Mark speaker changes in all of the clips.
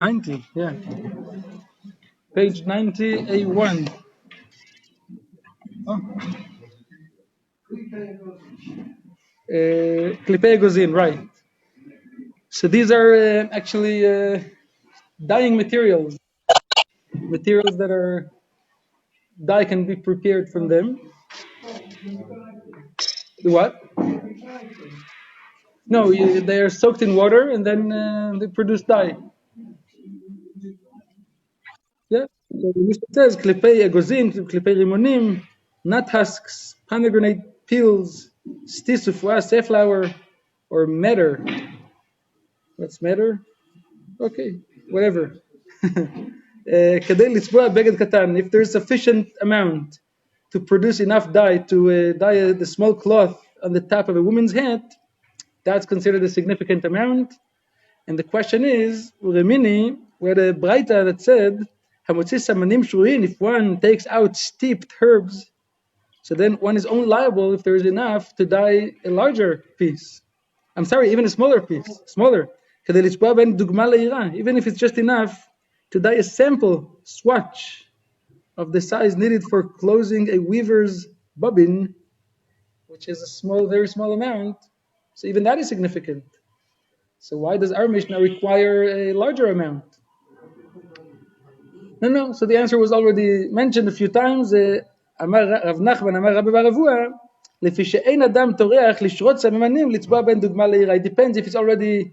Speaker 1: 90, yeah. Page 90, A1. Oh. Klipei Gozin, right. So these are actually dyeing materials. Materials that are dye can be prepared from them. The what? No, they are soaked in water and then they produce dye. Yeah. So the Mishnah says klipei egozim, klipei rimonim, nut husks, pomegranate peels, stis ufua, safflower, or medder. What's medder? Okay, whatever. כדי לצבוע בגד קטן, if there's sufficient amount to produce enough dye to dye the small cloth on the top of a woman's head, that's considered a significant amount. And the question is, Uremini, where the Braita that said, if one takes out steeped herbs, so then one is only liable if there is enough to dye a larger piece. I'm sorry, even a smaller piece, smaller. Even if it's just enough to dye a sample swatch of the size needed for closing a weaver's bobbin, which is a small, very small amount. So even that is significant. So why does our Mishnah require a larger amount? No. So the answer was already mentioned a few times. אמר רב נחמן, אמר רבי בר אבוה, לפי שאין אדם טורח לשרות סממנים לצבוע בין דוגמה לעירה. It depends if it's already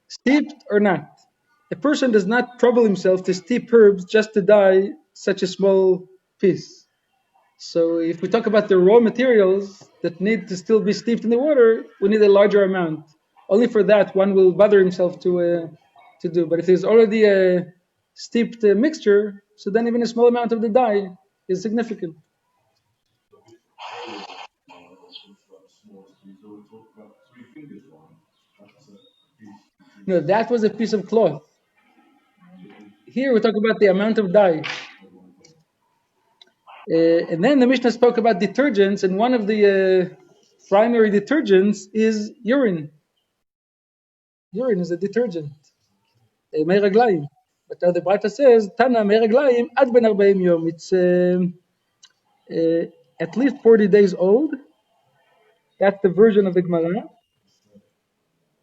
Speaker 1: steeped or not. A person does not trouble himself to steep herbs just to dye such a small piece. So if we talk about the raw materials that need to still be steeped in the water, we need a larger amount. Only for that one will bother himself to do. But if there's already a steeped mixture, so then even a small amount of the dye is significant. No, that was a piece of cloth. Here we talk about the amount of dye. And then the Mishnah spoke about detergents, and one of the primary detergents is urine. Urine is a detergent. מי רגליים. But now the Braita says, Tana מי רגליים עד בין 40 יום. It's at least 40 days old. That's the version of the Gemara.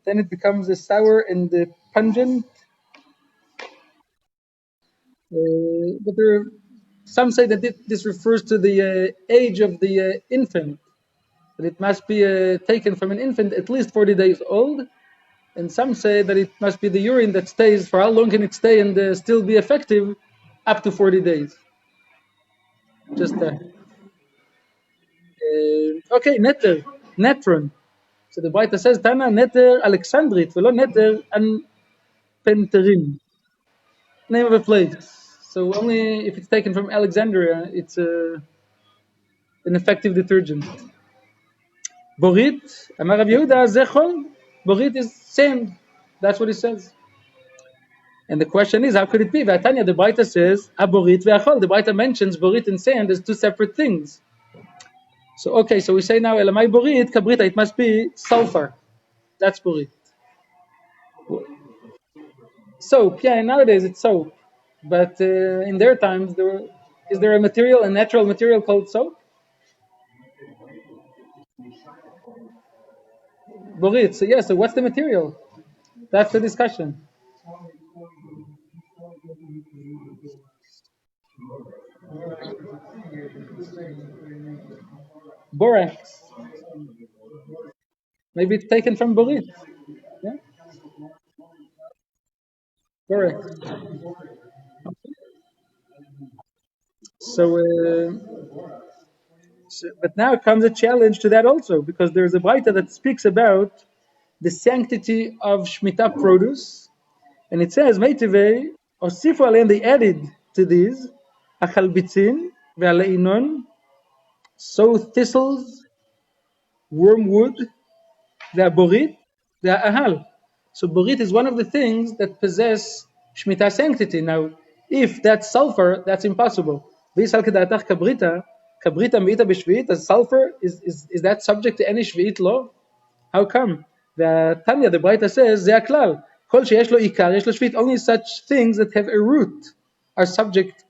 Speaker 1: Then it becomes a sour and pungent. But some say that this refers to the age of the infant. That it must be taken from an infant at least 40 days old. And some say that it must be the urine that stays. For how long can it stay and still be effective? Up to 40 days. Just that. Okay, netter, netron. So the Braita says, Tana netter Alexandrit, velo netter Penterin. Name of a place. So only if it's taken from Alexandria, it's an effective detergent. Borit, Amar Rav Yehuda, Zechol. Borit is sand. That's what it says. And the question is, how could it be? Vatanya, the Braita says, Aborit ve'achol. The Braita mentions borit and sand as two separate things. So okay, so we say now, Elamai borit, kabrita, it must be sulfur. That's borit. Soap, yeah, nowadays it's soap. But in their times, is there a natural material called soap? Borit, so yeah, so what's the material? That's the discussion. Borax. Maybe it's taken from borit. Yeah? Borax. So, but now comes a challenge to that also, because there's a Braita that speaks about the sanctity of Shemitah produce, and it says, Meitivei, Osifu alein, they added to these, Achalbitzin, Ve'aleinon, sow thistles, wormwood, Ve'aborit, Ve'ahal. So borit is one of the things that possess Shemitah sanctity. Now, if that's sulfur, that's impossible. Kabrita meita b'shvi'it, as sulfur, is that subject to any shvi'it law? How come? The Tanya, the Braita says, Ze aklal, כל שיש לו עיקר, יש לו שביעית. Only such things that have a root are subject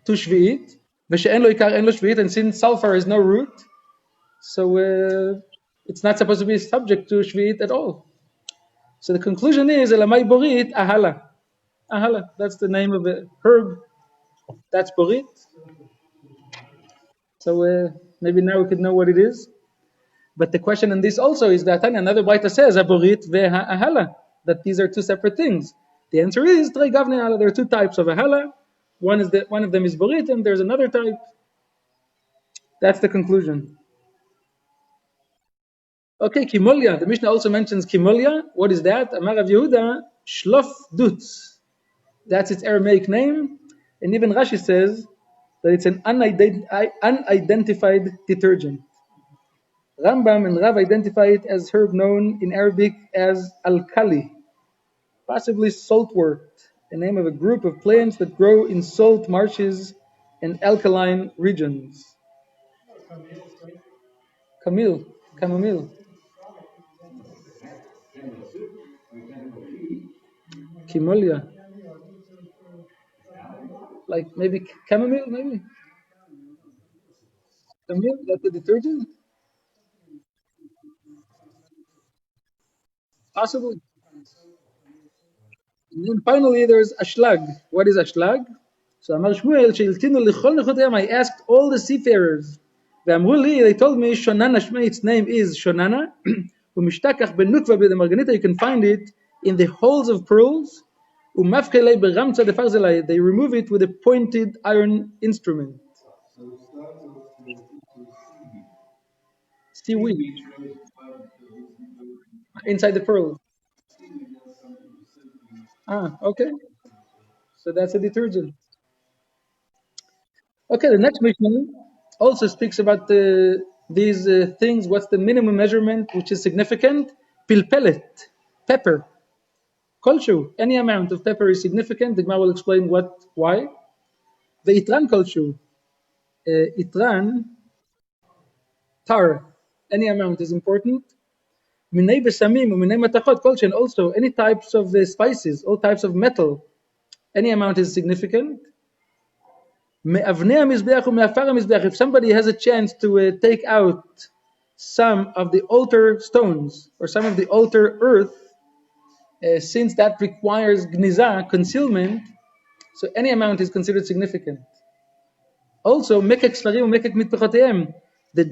Speaker 1: to שביעית, ושאין לו עיקר, אין לו שביעית, and since sulfur is no root, so it's not supposed to be subject to shvi'it at all. So the conclusion is, elamai borit ahala. Ahala, that's the name of the herb. That's borit. So maybe now we could know what it is. But the question in this also is that another Baita says, aborit ve'ahala, that these are two separate things. The answer is, there are two types of ahala. One of them is borit, and there's another type. That's the conclusion. Okay, Kimolya. The Mishnah also mentions Kimolya. What is that? Amar Rav Yehuda, Shlof Dutz. That's its Aramaic name. And even Rashi says that it's an unidentified detergent. Rambam and Rav identify it as herb known in Arabic as Al-Kali, possibly saltwort, the name of a group of plants that grow in salt marshes and alkaline regions. Chamomile. Kimolya. Like maybe chamomile, maybe? Chamomile, that's a detergent? Possibly. And then finally there's ashlag. What is ashlag? So Amar Shmuel, she'iltinu lichol nechotayim, I asked all the seafarers. Ve'amru li, they told me, Shonana Shmei, its name is Shonana. U'mishtakach benukva b'de marganita, you can find it in the holes of pearls. U'mafkelei beramtza de farzelai, they remove it with a pointed iron instrument. Seaweed. Inside the pearl. Okay. So that's a detergent. Okay, the next Mishnah also speaks about these things. What's the minimum measurement which is significant? Pilpelet, pepper. Kolshu, any amount of pepper is significant. The Gemara will explain why. The itran kolshu, itran, tar, any amount is important. Minei besamim, minei matachot kolshu, and also any types of spices, all types of metal, any amount is significant. If somebody has a chance to take out some of the altar stones or some of the altar earth, since that requires gniza, concealment, so any amount is considered significant. Also, the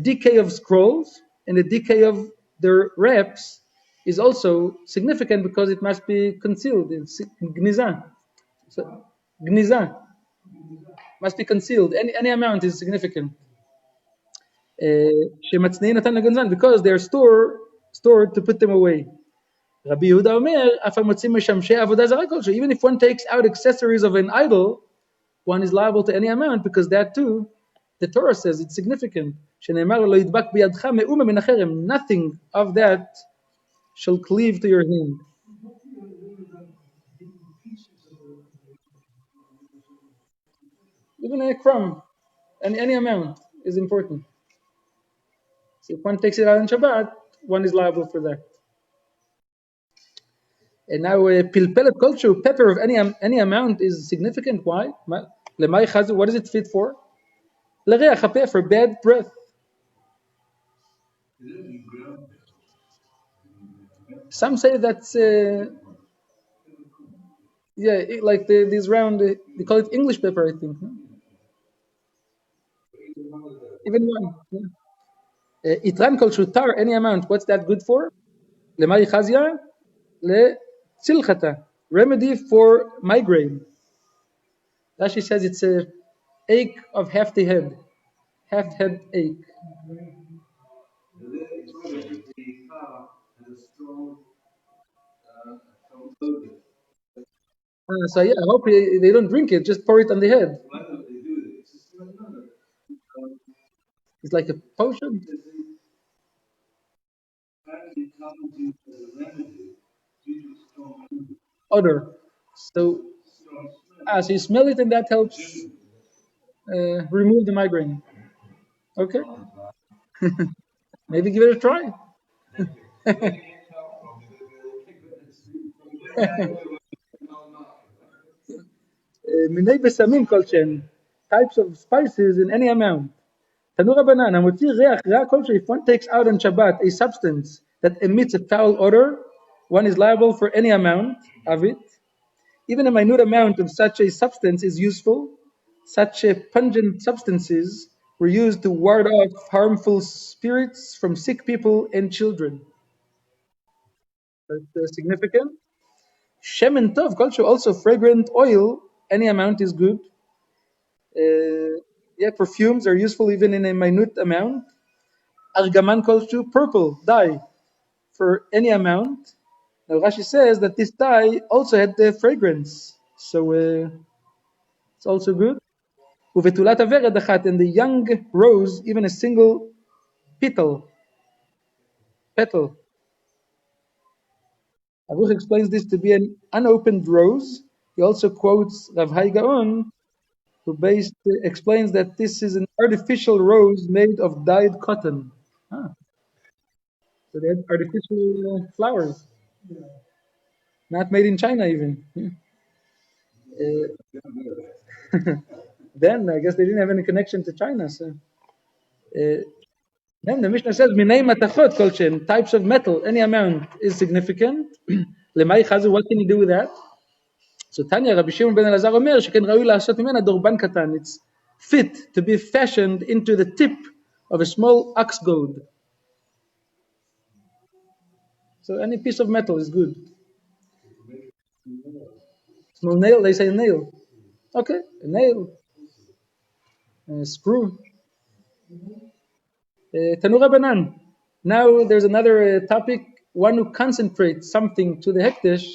Speaker 1: decay of scrolls and the decay of their wraps is also significant because it must be concealed. It's gniza. So, gniza must be concealed. Any amount is significant. Because they are stored to put them away. Rabbi Yehuda Omer, even if one takes out accessories of an idol, one is liable to any amount because that too, the Torah says it's significant. Nothing of that shall cleave to your hand. Even a crumb, and any amount is important. So if one takes it out on Shabbat, one is liable for that. And now pilpelet kolshu, pepper of any amount is significant. Why? What is it fit for? For bad breath. Some say that's like these round. They call it English pepper, I think. Even one. Itran kolshu tar, any amount. What's that good for? Lemay chazia le tzilchata, remedy for migraine. Rashi says it's a ache of half the head, half head ache. So I hope they don't drink it. Just pour it on the head. It's like a potion. Odor. So you smell it and that helps remove the migraine. Okay. Maybe give it a try. מיני בשמים כלשהם, types of spices in any amount. תנו רבנן, המוציא ריח רע כלשהו, if one takes out on Shabbat a substance that emits a foul odor, one is liable for any amount of it. Even a minute amount of such a substance is useful. Such pungent substances were used to ward off harmful spirits from sick people and children. That's significant. Shemen tov, culture, also fragrant oil, any amount is good. Perfumes are useful even in a minute amount. Argaman culture, purple, dye, for any amount. Now Rashi says that this dye also had the fragrance, so it's also good. Uvetulat avera dachat, and the young rose, even a single petal. Aruch explains this to be an unopened rose. He also quotes Rav Hai Gaon, who explains that this is an artificial rose made of dyed cotton. So they had artificial flowers, not made in China even. Then I guess they didn't have any connection to China. So then the Mishnah says, "Minei matachot kolchen," types of metal, any amount is significant. Lemay chazu, what can you do with that? So Tanya, Rabbi Shimon ben Elazar Omer, sheken raui la'asot mimena dorban katan. It's fit to be fashioned into the tip of a small ox goad. So any piece of metal is good. Small nail, they say nail. Okay, a nail, a screw. Tanu Rabbanan. Now there's another topic. One who concentrates something to the hekdesh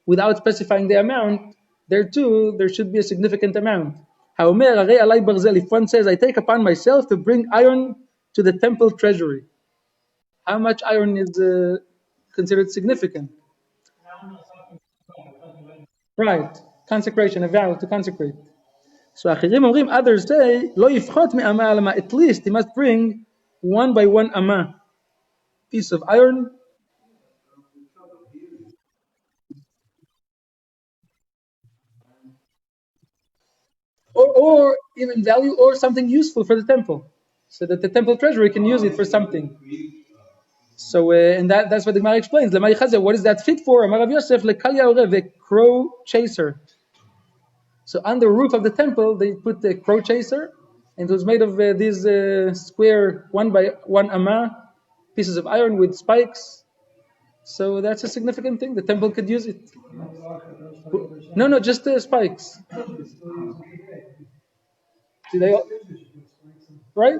Speaker 1: without specifying the amount, there too, there should be a significant amount. If one says, I take upon myself to bring iron to the temple treasury, how much iron is considered significant? Right, consecration, a vow to consecrate. So others say, Lo yifchot me'ama alama, at least he must bring 1 by 1 amma, piece of iron. Or even value, or something useful for the temple, so that the temple treasury can use it for something. So, and that's what the Gemara explains. What is that fit for? Amar Rav Yosef, a crow chaser. So on the roof of the temple, they put the crow chaser, and it was made of these square 1 by 1 amma pieces of iron with spikes. So that's a significant thing. The temple could use it. No, just the spikes. See, right?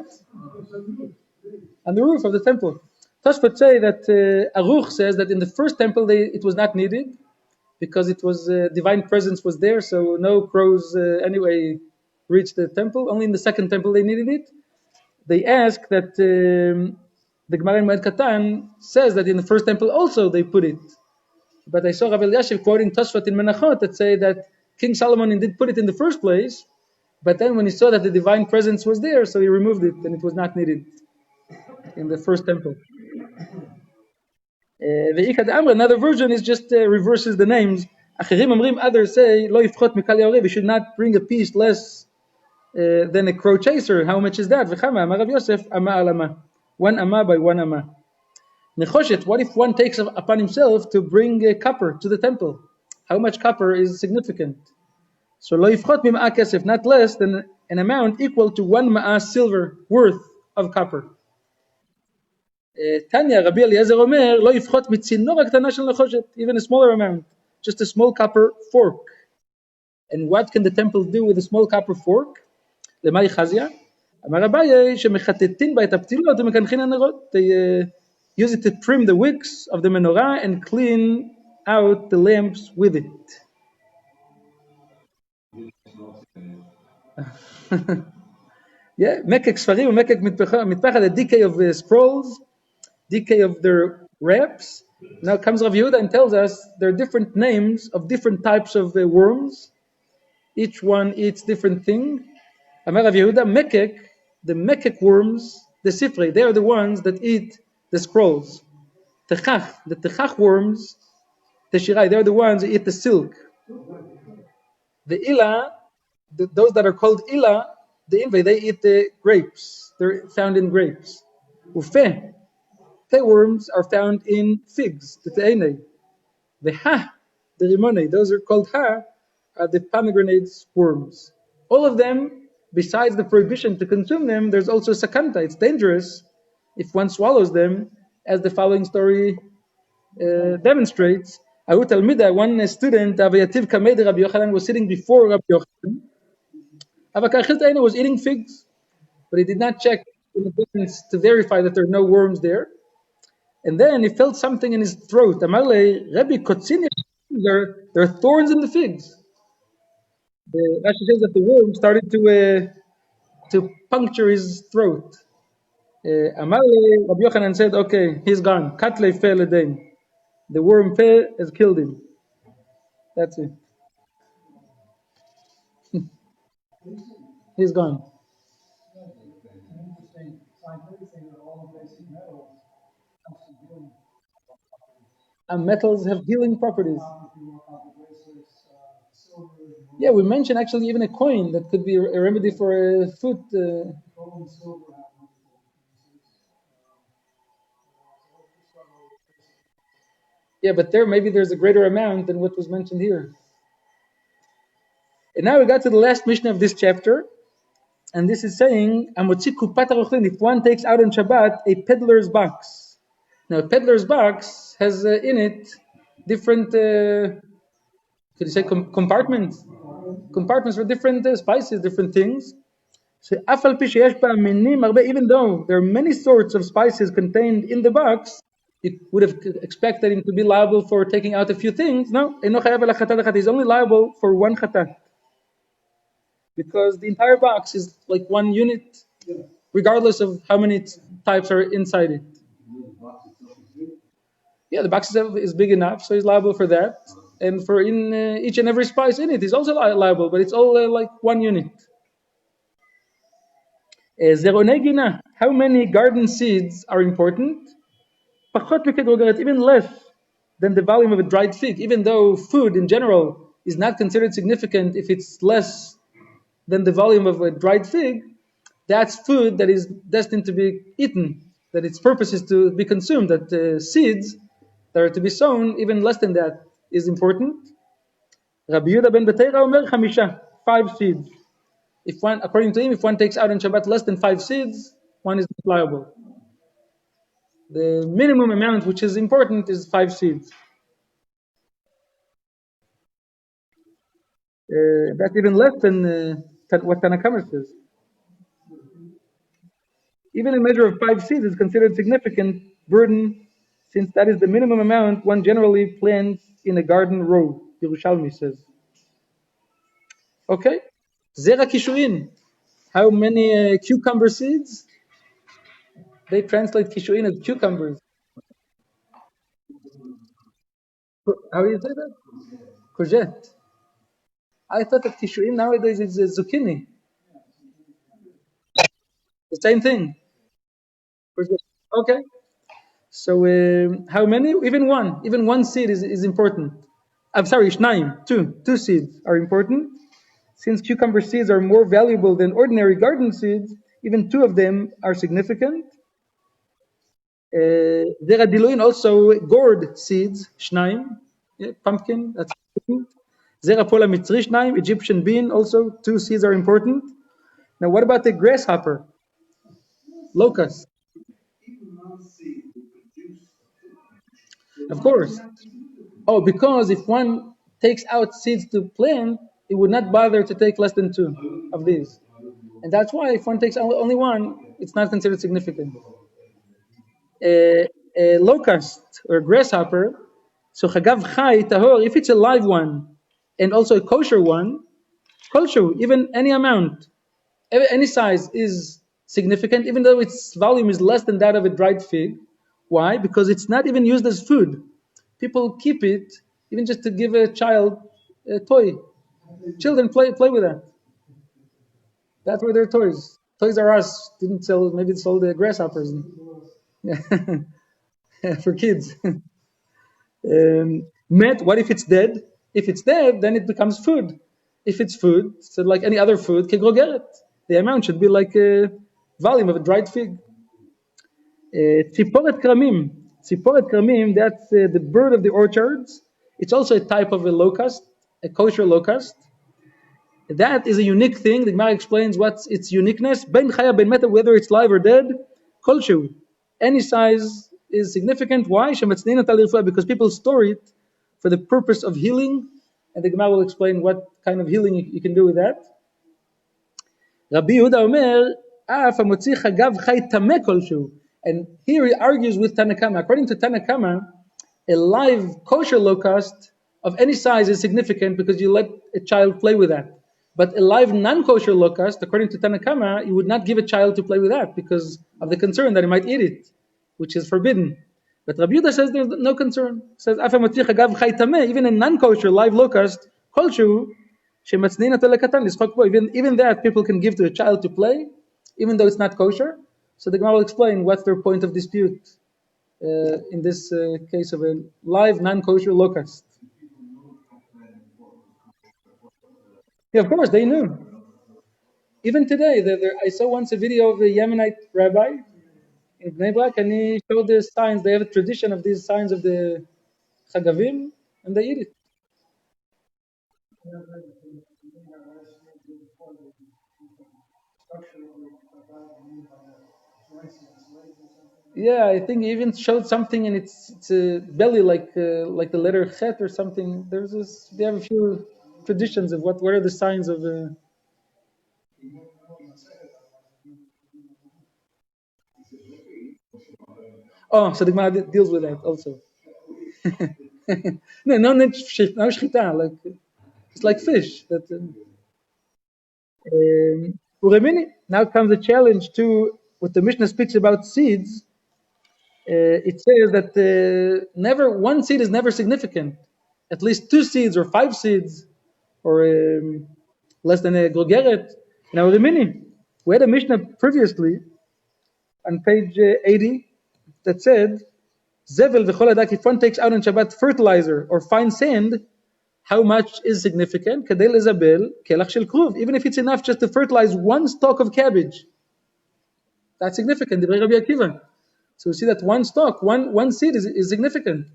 Speaker 1: On the roof of the temple. Tosfot say that Aruch says that in the first temple it was not needed because it was divine presence was there, so no crows anyway reached the temple. Only in the second temple they needed it. They ask that the Gemara in Moed Katan says that in the first temple also they put it. But I saw Rav Elyashiv quoting Tosfot in Menachot that say that King Solomon indeed put it in the first place, but then when he saw that the divine presence was there, so he removed it and it was not needed in the first temple. The Ikad Amr, another version, is just reverses the names. Others say, Lo yifchot mikal yaorev, we should not bring a piece less than a crow chaser. How much is that? V'chama, Amar Rav Yosef, amma alama. 1 amma by 1 amma. Nechoshet, what if one takes upon himself to bring copper to the temple? How much copper is significant? So lo yifchot mim'a kesef, not less than an amount equal to 1 ma'a silver worth of copper. Tanya, Rabbi Eliezer Omer, lo yifchot mitzinor ha'ktana shel nechoshet, even a smaller amount, just a small copper fork. And what can the temple do with a small copper fork? Lemay chazia? Amar Abaye, shemechatetin ba et haptilot u'mekanchin hanerot. They use it to trim the wicks of the menorah and clean out the lamps with it. Mekek sfarim u'mekek mitpacha, the decay of the scrolls, decay of their wraps. Now comes Rav Yehuda and tells us there are different names of different types of worms. Each one eats different thing. Amar Rav Yehuda, mekek, the mekek worms, the sifrei, they are the ones that eat the scrolls. Techach, the techach worms, Teshirai, they're the ones who eat the silk. The ila, those that are called ila, the inve, they eat the grapes. They're found in grapes. Ufe, worms are found in figs. The te'ene. The ha, the rimone, those are called ha, are the pomegranate worms. All of them, besides the prohibition to consume them, there's also sakanta. It's dangerous if one swallows them, as the following story demonstrates. One student, Avayativ Kamed Rabbi Yochanan, was sitting before Rabbi Yochanan. Avakar was eating figs, but he did not check in the distance to verify that there are no worms there. And then he felt something in his throat. Amarle, Rabbi Kotzini, there are thorns in the figs. The Rashi says that the worm started to puncture his throat. Amarle, Rabbi Yochanan said, okay, he's gone. Katle fe ledein. The worm fe has killed him. That's it. He's gone. And metals have healing properties. Yeah, we mentioned actually even a coin that could be a remedy for a foot. Yeah, but there maybe there's a greater amount than what was mentioned here. And now we got to the last mission of this chapter, and this is saying, if one takes out on Shabbat a peddler's box. Now, a peddler's box has in it different, could you say compartments? Compartments for different spices, different things. So, even though there are many sorts of spices contained in the box, it would have expected him to be liable for taking out a few things. No, he's only liable for one khatat. Because the entire box is like one unit, regardless of how many types are inside it. Yeah, the box is big enough, so he's liable for that. And for in each and every spice in it, he's also liable, but it's all like one unit. Zeronegina, how many garden seeds are important? Even less than the volume of a dried fig, even though food in general is not considered significant if it's less than the volume of a dried fig, that's food that is destined to be eaten, that its purpose is to be consumed, that seeds that are to be sown, even less than that, is important. Rabbi Yehuda ben Beteira omer chamisha, 5 seeds. If one, according to him, if one takes out on Shabbat less than 5 seeds, one is not liable. The minimum amount which is important is 5 seeds. That's even less than what Tanakama says. Even a measure of 5 seeds is considered significant burden, since that is the minimum amount one generally plants in a garden row, Yerushalmi says. Okay. Zera kishuin. How many cucumber seeds? They translate kishuin as cucumbers. How do you say that? Courgette. I thought that kishuin nowadays is zucchini. The same thing. Courgette. Okay. So how many? Even one seed is important. I'm sorry, shnaim. Two seeds are important. Since cucumber seeds are more valuable than ordinary garden seeds, even 2 of them are significant. There are diluin also gourd seeds, shnaim, pumpkin, that's important. Zera pola mitzri shnaim, Egyptian bean, also 2 seeds are important. Now what about the grasshopper? Locust. Of course. Oh, because if one takes out seeds to plant, it would not bother to take less than 2 of these. And that's why if one takes only 1, it's not considered significant. A locust or grasshopper, so chagav chai tahor, if it's a live one and also a kosher one, kosher, even any amount, any size is significant, even though its volume is less than that of a dried fig. Why? Because it's not even used as food. People keep it even just to give a child a toy. Children play with that. That's where their toys. Toys R Us didn't sell. Maybe it sold the grasshoppers. Yeah. For kids. Met, what if it's dead? If it's dead, then it becomes food. If it's food, so like any other food, kegrogeret. The amount should be like a volume of a dried fig. Tziporet kramim. Tziporet kramim, that's the bird of the orchards. It's also a type of a locust, a kosher locust. That is a unique thing. The Gemara explains what's its uniqueness. Ben chaya ben meta, whether it's live or dead, kolshu. Any size is significant. Why? Because people store it for the purpose of healing, and the Gemara will explain what kind of healing you can do with that. Rabbi Yehuda Omer, Af hamotzi chagav chai tameh kolshu. And here he argues with Tanakama. According to Tanakama, a live kosher locust of any size is significant because you let a child play with that. But a live non-kosher locust, according to Tanakama, you would not give a child to play with that because of the concern that he might eat it, which is forbidden. But Rabbi Yehuda says there's no concern. He says, even a non-kosher live locust, kolshu, even that people can give to a child to play, even though it's not kosher. So the Gemara will explain what's their point of dispute in this case of a live non-kosher locust. Yeah, of course, they knew. Even today, I saw once a video of a Yemenite rabbi in Bnei Brak, and he showed the signs. They have a tradition of these signs of the chagavim, and they eat it. Yeah, I think he even showed something in its belly, like the letter chet or something. They have a few traditions of what are the signs of. Oh, so the Gemara deals with that also. No shchita, like it's like fish. Uremini. Now comes the challenge to what the Mishnah speaks about seeds. It says that never one seed is never significant. At least two seeds or five seeds or less than a grogeret. Now Uremini. We had a Mishnah previously on page 80 that said, Zevel v'chol adak, if one takes out on Shabbat fertilizer or fine sand, how much is significant? Kadel Isabel, kelach shel kruv. Even if it's enough just to fertilize one stalk of cabbage, that's significant. Divrei Rabbi Akiva. So we see that one stalk, one seed is significant.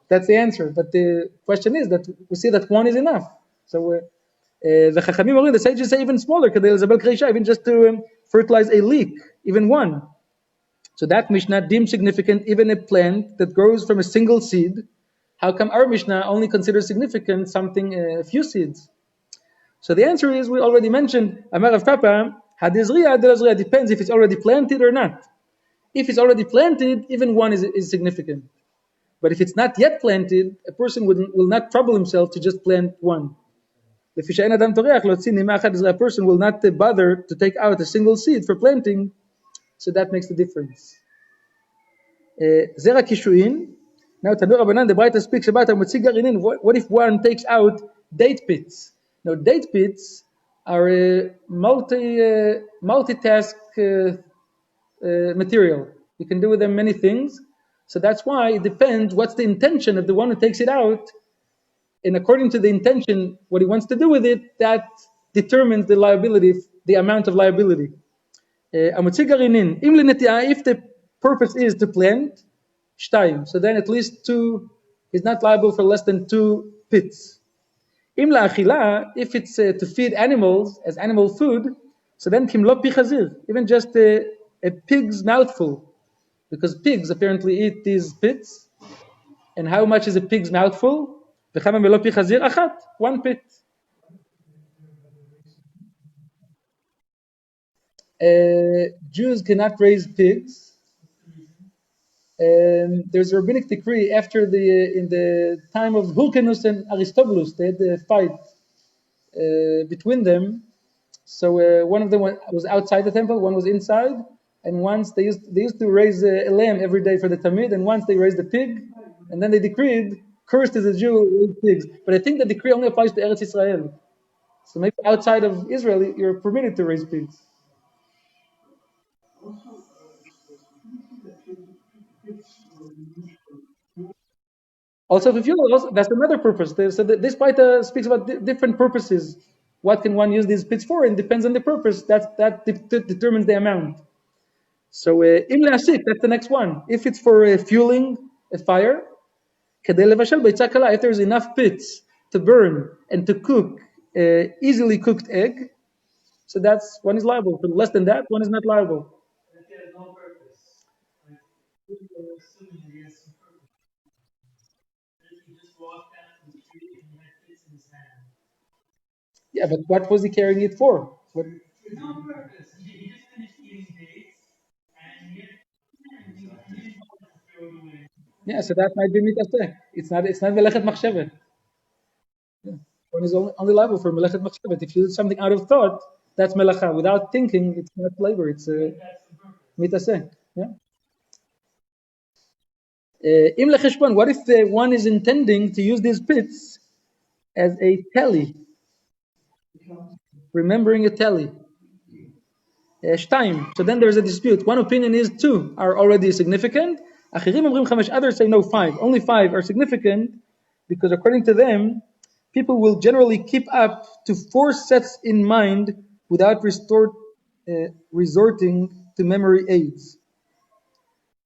Speaker 1: That's the answer. But the question is that we see that one is enough. So the Chachamim, the sages say even smaller, kadel Isabel kreisha, even just to fertilize a leek, even one. So that Mishnah deems significant even a plant that grows from a single seed. How come our Mishnah only considers significant something, a few seeds? So the answer is, we already mentioned, Amar Rav Papa, Hadizriya, Delazriya, depends if it's already planted or not. If it's already planted, even one is significant. But if it's not yet planted, a person will not trouble himself to just plant one. A person will not bother to take out a single seed for planting, so that makes the difference. Zera kishuin. Now Tanur Rabbanan, the Braita speaks about Hamotzi Garinin. What if one takes out date pits? Now date pits are a multitask material. You can do with them many things. So that's why it depends what's the intention of the one who takes it out. And according to the intention, what he wants to do with it, that determines the liability, the amount of liability. If the purpose is to plant, shtayim, so then at least two, is not liable for less than two pits. If it's to feed animals as animal food, so then kimlo pichazir, even just a pig's mouthful, because pigs apparently eat these pits. And how much is a pig's mouthful? One pit. Jews cannot raise pigs. There's a rabbinic decree after in the time of Hyrcanus and Aristobulus, they had a fight between them. So one of them was outside the temple, one was inside, and once they used to raise a lamb every day for the Tamid, and once they raised a pig, and then they decreed, cursed is a Jew who eats pigs. But I think the decree only applies to Eretz Israel. So maybe outside of Israel, you're permitted to raise pigs. Also, for fuel, also, that's another purpose. So this paita speaks about different purposes. What can one use these pits for? And depends on the purpose. That determines the amount. So im le'asik, that's the next one. If it's for fueling a fire, kedei levashel beitzah kala, if there's enough pits to burn and to cook easily cooked egg, so that's one is liable. For less than that, one is not liable. Yeah, but what was he carrying it for? What, yeah, so that might be mitaseh. It's not melechet machshevet. Yeah. One is only liable for melechet machshevet. If you do something out of thought, that's melacha. Without thinking, it's not labor. It's mitaseh. Yeah. Im lecheshbon. What if one is intending to use these pits as a tally, remembering a tally? Shtaim. So then there's a dispute. One opinion is two are already significant. Achirim omrim chamesh. Others say no, five. Only five are significant because according to them, people will generally keep up to four sets in mind without resorting to memory aids.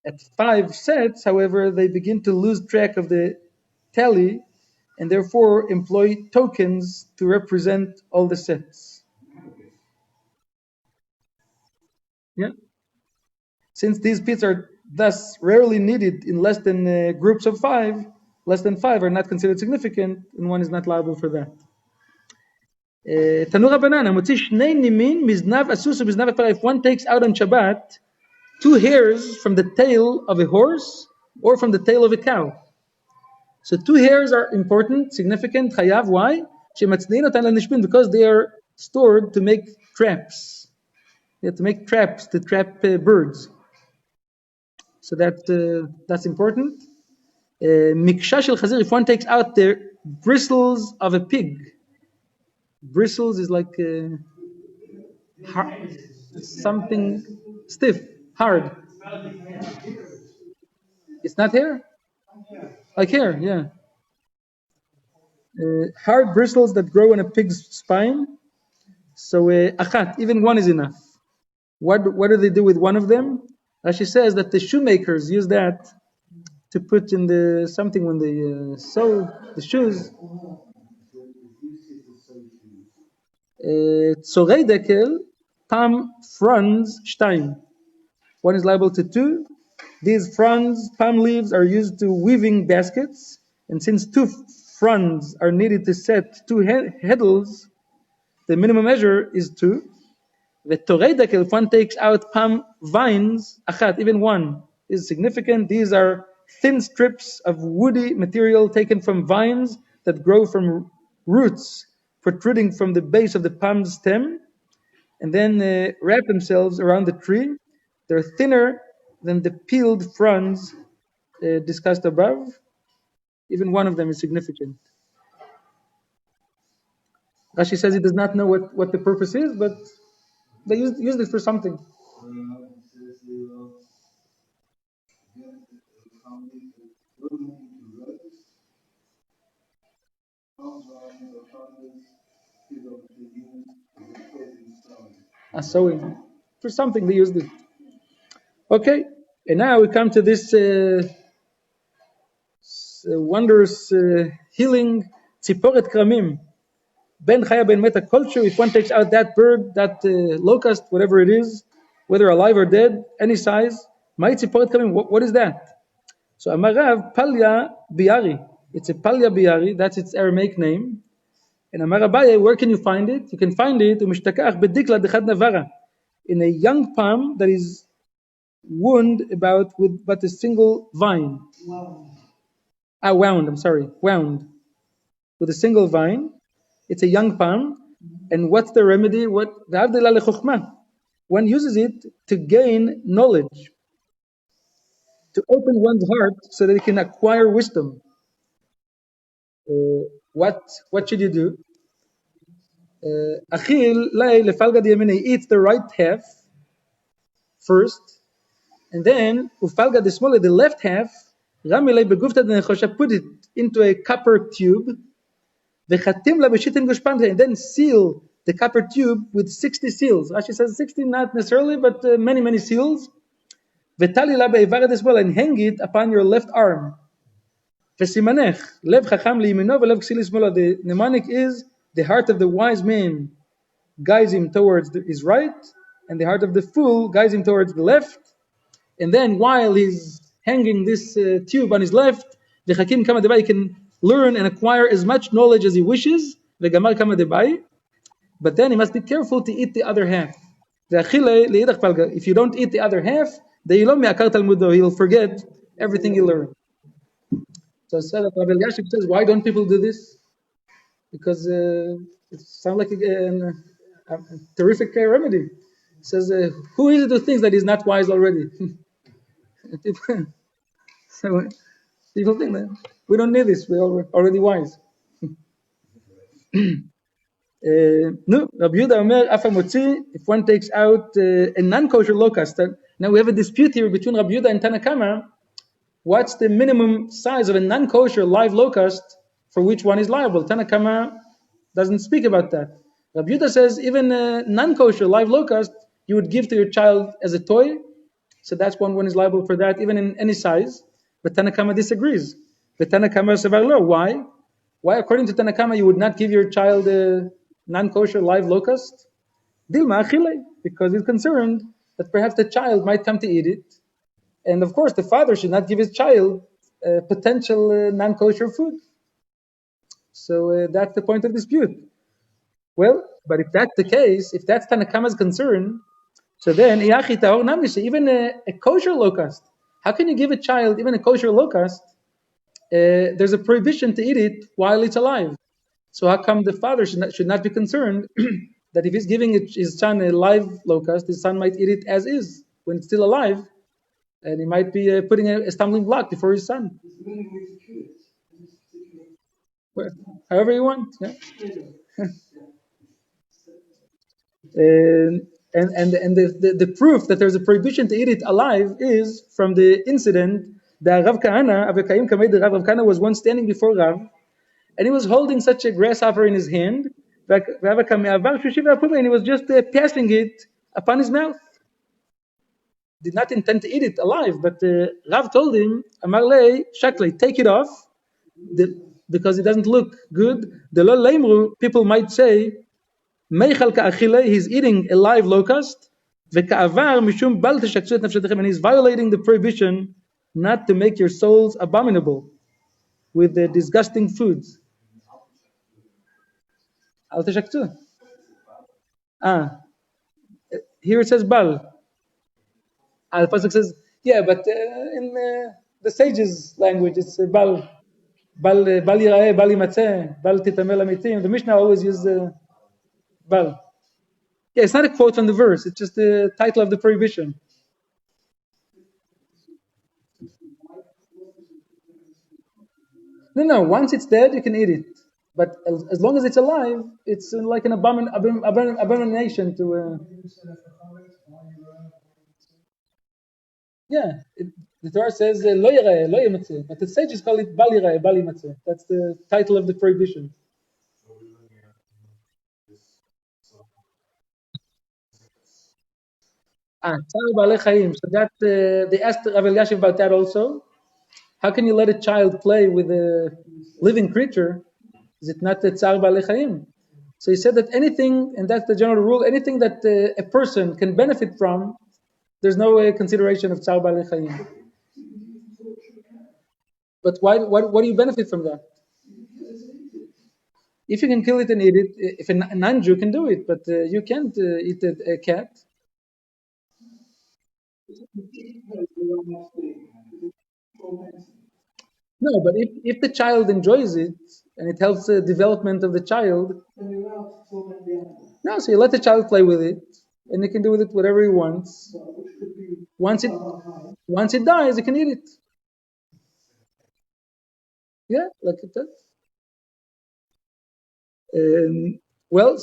Speaker 1: At five sets, however, they begin to lose track of the tally and therefore employ tokens to represent all the sets. Yeah. Since these pits are thus rarely needed in less than groups of five, less than five are not considered significant, and one is not liable for that. Tanu Rabbanan, המוציא שני נימין מזנב הסוס ומזנב הפרה. If one takes out on Shabbat two hairs from the tail of a horse or from the tail of a cow. So two hairs are important, significant, chayav. Why? שמצניעין אותן לנשפין, because they are stored to make traps. Yeah, to make traps, to trap birds. So that's important. Miksha shel chazir, if one takes out the bristles of a pig. Bristles is like something stiff, hard. It's not hair? Like hair, yeah. Hard bristles that grow on a pig's spine. So achat, even one is enough. What do they do with one of them? Rashi says that the shoemakers use that to put in the something when they sew the shoes. Tzorei dekel, palm fronds, shtaim. One is liable to two. These fronds, palm leaves, are used to weaving baskets, and since two fronds are needed to set two heddles, the minimum measure is two. The torei dekel, if one takes out palm vines, achat, even one is significant. These are thin strips of woody material taken from vines that grow from roots protruding from the base of the palm stem and then wrap themselves around the tree. They're thinner than the peeled fronds discussed above. Even one of them is significant. Rashi says he does not know what the purpose is, but they used it for something. Sewing. For something they used it. Okay, and now we come to this wondrous healing tziporet kramim. Ben chaya ben meta kolchu. If one takes out that bird, that locust, whatever it is, whether alive or dead, any size, mai tziporet kramim. What is that? So Amarav palya biari. It's a palya biari. That's its Aramaic name. And Amar Abaye, where can you find it? You can find it in a young palm that is wound about with but a single vine. Wound with a single vine. It's a young palm. And what's the remedy? One uses it to gain knowledge, to open one's heart so that it can acquire wisdom. What should you do? Achil lay lefalga diyamine, eats the right half first, and then ufalga the smaller, the left half, ramilay begufta denechosha, put it into a copper tube, and then seal the copper tube with 60 seals. Rashi says 60, not necessarily, but many, many seals. As well, and hang it upon your left arm. The mnemonic is the heart of the wise man guides him towards his right, and the heart of the fool guides him towards the left. And then while he's hanging this tube on his left, the Hakim Kama Debai can learn and acquire as much knowledge as he wishes, the Gamar Kama Debai, but then he must be careful to eat the other half. If you don't eat the other half, he'll forget everything he learned. So Rabbi Elyashiv says, why don't people do this? Because it sounds like a terrific remedy. He says, who is it who thinks that he's not wise already? So people think that we don't need this, we're already wise. No, Rabbi Yehuda Omer, Afa Motzi, if one takes out a non-kosher locust, now we have a dispute here between Rabbi Yehuda and Tanakama. What's the minimum size of a non-kosher live locust for which one is liable? Tanakama doesn't speak about that. Rabbi Yehuda says even a non-kosher live locust you would give to your child as a toy, so that's one is liable for that, even in any size. But Tanakama disagrees. The Tanakama Sevarlo, why? Why, according to Tanakama, you would not give your child a non-kosher live locust? Dilma achile, because he's concerned that perhaps the child might come to eat it. And of course, the father should not give his child potential non-kosher food. So that's the point of dispute. Well, but if that's the case, if that's Tanakama's concern, so then even a kosher locust, how can you give a child even a kosher locust? There's a prohibition to eat it while it's alive. So how come the father should not be concerned that if he's giving his son a live locust, his son might eat it as is when it's still alive, and he might be putting a stumbling block before his son. Well, however you want. Yeah. And the proof that there's a prohibition to eat it alive is from the incident that Rav Kahana was once standing before Rav, and he was holding such a grasshopper in his hand, and he was just passing it upon his mouth. Did not intend to eat it alive, but Rav told him, Amarle, Shaklei, take it off, because it doesn't look good. People might say, he's eating a live locust, and he's violating the prohibition not to make your souls abominable with the disgusting foods. Here it says bal. The pasuk says, yeah, but in the sages' language, it's bal. Bal yira'eh, bal yimatzeh, bal titamel amitim. The Mishnah always uses bal. Yeah, it's not a quote from the verse. It's just the title of the prohibition. No. Once it's dead, you can eat it. But as long as it's alive, it's like an abomination to. Yeah, the Torah says lo yira'eh, lo yimatzeh, but the sages call it bal yira'eh, bal yimatzeh. That's the title of the prohibition. Tzar Baalei Chaim. So that they asked Rav Elyashiv about that also. How can you let a child play with a living creature? Is it not the Tzar Baalei Chaim? So he said that anything, and that's the general rule, anything that a person can benefit from, there's no consideration of Tzar Baalei Chaim. But what do you benefit from that? If you can kill it and eat it, if a non-Jew can do it, but you can't eat a cat. No, but if the child enjoys it and it helps the development of the child, no, so you let the child play with it, and he can do with it whatever he wants. Once it dies, he can eat it. Yeah, like it does. Well,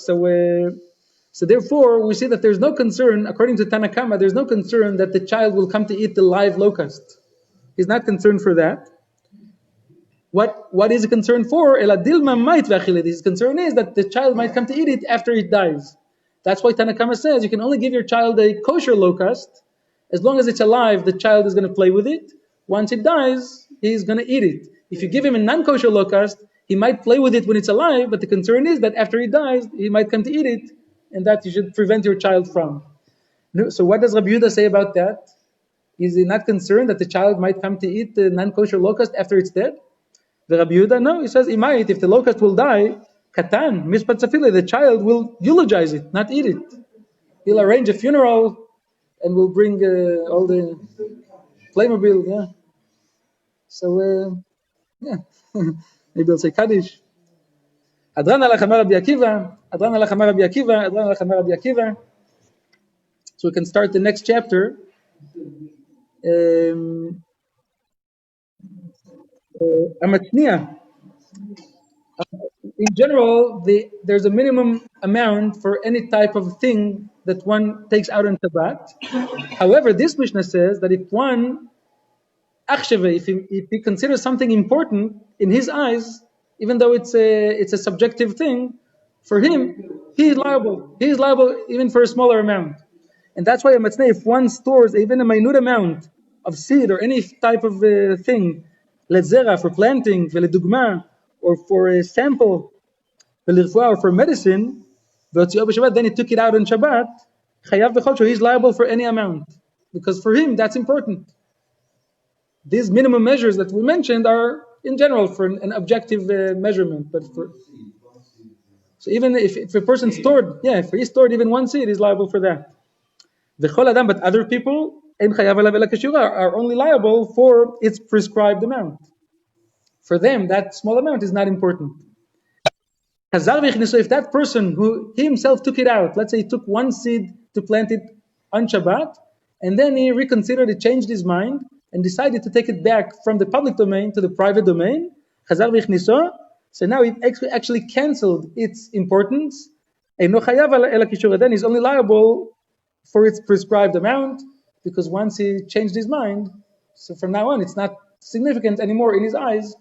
Speaker 1: so therefore we see that there's no concern, according to Tanakama, there's no concern that the child will come to eat the live locust. He's not concerned for that. What is a concern for? His concern is that the child might come to eat it after it dies. That's why Tanakama says you can only give your child a kosher locust. As long as it's alive, the child is going to play with it. Once it dies, he's going to eat it. If you give him a non-kosher locust, he might play with it when it's alive, but the concern is that after he dies, he might come to eat it, and that you should prevent your child from. So what does Rabbi Yehuda say about that? Is he not concerned that the child might come to eat the non-kosher locust after it's dead? The Rabbi Yehuda, no, he says, he might, if the locust will die, katan, mispat safile, the child will eulogize it, not eat it. He'll arrange a funeral and will bring all the Playmobil, yeah. So, yeah, maybe they'll say Kaddish. Adran alach amar Rabbi Akiva, Adran alach amar Rabbi Akiva, Adran alach amar Rabbi Akiva. So we can start the next chapter. Amatnia. In general, there's a minimum amount for any type of thing that one takes out on Shabbat. However, this Mishnah says that if one, if he considers something important in his eyes, even though it's a subjective thing, for him, he is liable. He is liable even for a smaller amount. And that's why a matzneh, if one stores even a minute amount of seed or any type of thing, lezera, for planting, veledugma, or for a sample, or for medicine, then he took it out on Shabbat, chayav b'chol, he's liable for any amount. Because for him, that's important. These minimum measures that we mentioned are, in general, for an objective measurement. So even if a person stored, if he stored even one seed, he's liable for that. But other people are only liable for its prescribed amount. For them, that small amount is not important. So if that person who he himself took it out, let's say he took one seed to plant it on Shabbat, and then he reconsidered, he changed his mind, and decided to take it back from the public domain to the private domain, so now it actually canceled its importance, then he's only liable for its prescribed amount, because once he changed his mind, so from now on it's not significant anymore in his eyes,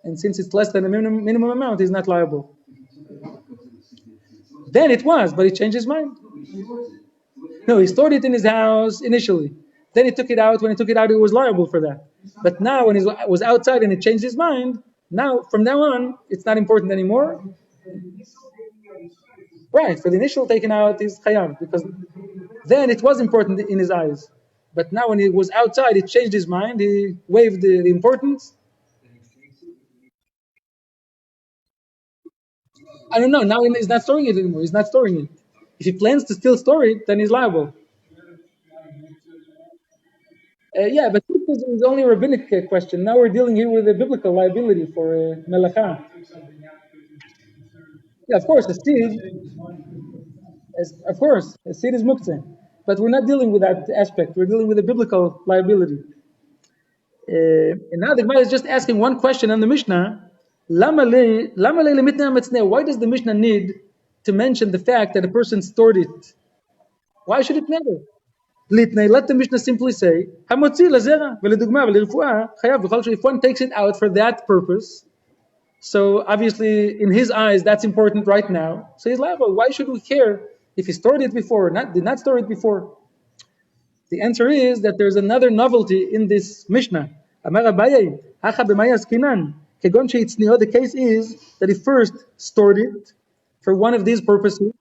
Speaker 1: and since it's less than a minimum amount, he's not liable. Then it was, but he changed his mind. No, he stored it in his house initially. Then he took it out. When he took it out, he was liable for that. But now when he was outside and he changed his mind, now, from now on, it's not important anymore. Right, for the initial taken out is chayav, because then it was important in his eyes. But now when he was outside, he changed his mind, he waived the importance. I don't know, now he's not storing it anymore, he's not storing it. If he plans to still store it, then he's liable. But this is only a rabbinic question. Now we're dealing here with a biblical liability for melacha. Yeah, of course, a seed is muktzeh. But we're not dealing with that aspect. We're dealing with a biblical liability. And now the Gemara is just asking one question on the Mishnah. Why does the Mishnah need to mention the fact that a person stored it? Why should it matter? Let the Mishnah simply say, if one takes it out for that purpose, so obviously in his eyes that's important right now, so he's liable. Why should we care if he stored it before or did not store it before? The answer is that there's another novelty in this Mishnah. The case is that he first stored it for one of these purposes,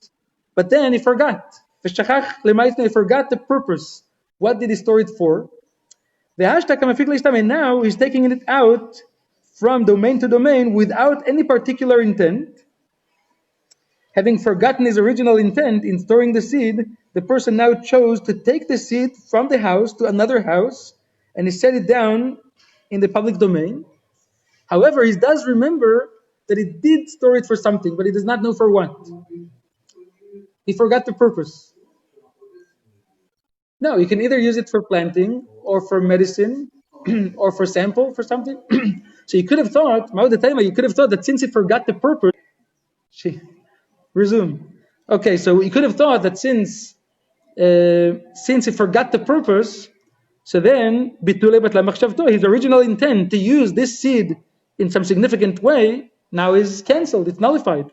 Speaker 1: but then he forgot. He forgot the purpose. What did he store it for? And now he's taking it out from domain to domain without any particular intent. Having forgotten his original intent in storing the seed, the person now chose to take the seed from the house to another house, and he set it down in the public domain. However, he does remember that he did store it for something, but he does not know for what. He forgot the purpose. No, you can either use it for planting, or for medicine, or for sample, for something. So you could have thought, that since he forgot the purpose, resume. Okay, so you could have thought that since he forgot the purpose, so then his original intent to use this seed in some significant way now is cancelled, it's nullified,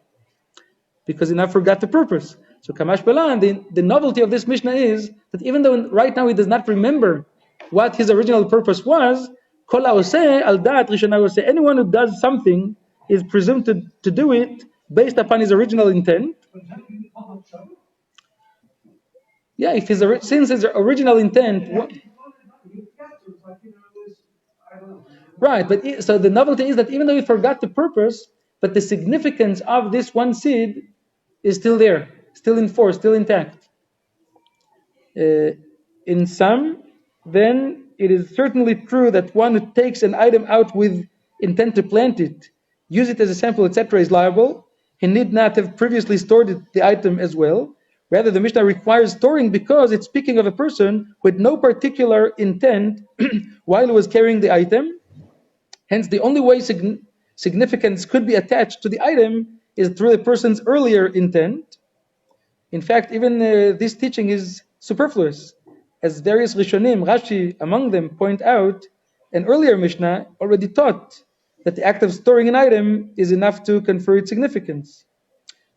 Speaker 1: because he now forgot the purpose. So Kamash Balan, the novelty of this Mishnah is that even though right now he does not remember what his original purpose was, Kol ha'oseh al da'at rishona oseh, anyone who does something is presumed to do it based upon his original intent. Yeah, if since his original intent, right? But so the novelty is that even though he forgot the purpose, but the significance of this one seed is still there, still in force, still intact. In sum, then it is certainly true that one who takes an item out with intent to plant it, use it as a sample, etc., is liable. He need not have previously stored the item as well. Rather, the Mishnah requires storing because it's speaking of a person with no particular intent while he was carrying the item. Hence, the only way significance could be attached to the item is through the person's earlier intent. In fact, even this teaching is superfluous, as various Rishonim, Rashi among them, point out, an earlier Mishnah already taught that the act of storing an item is enough to confer its significance.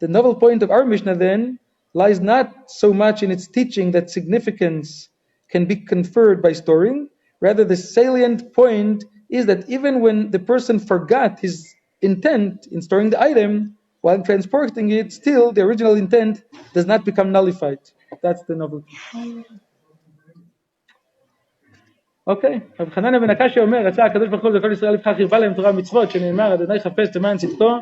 Speaker 1: The novel point of our Mishnah then lies not so much in its teaching that significance can be conferred by storing. Rather, the salient point is that even when the person forgot his intent in storing the item, while transporting it, still the original intent does not become nullified. That's the novelty. אוקיי, רב חנניה בן הקשיא אומר, רצה הקדוש ברוך הוא לכל ישראל לבחר חיבה להם תורה ומצוות, שנאמר, אדוני חפש למען צדקו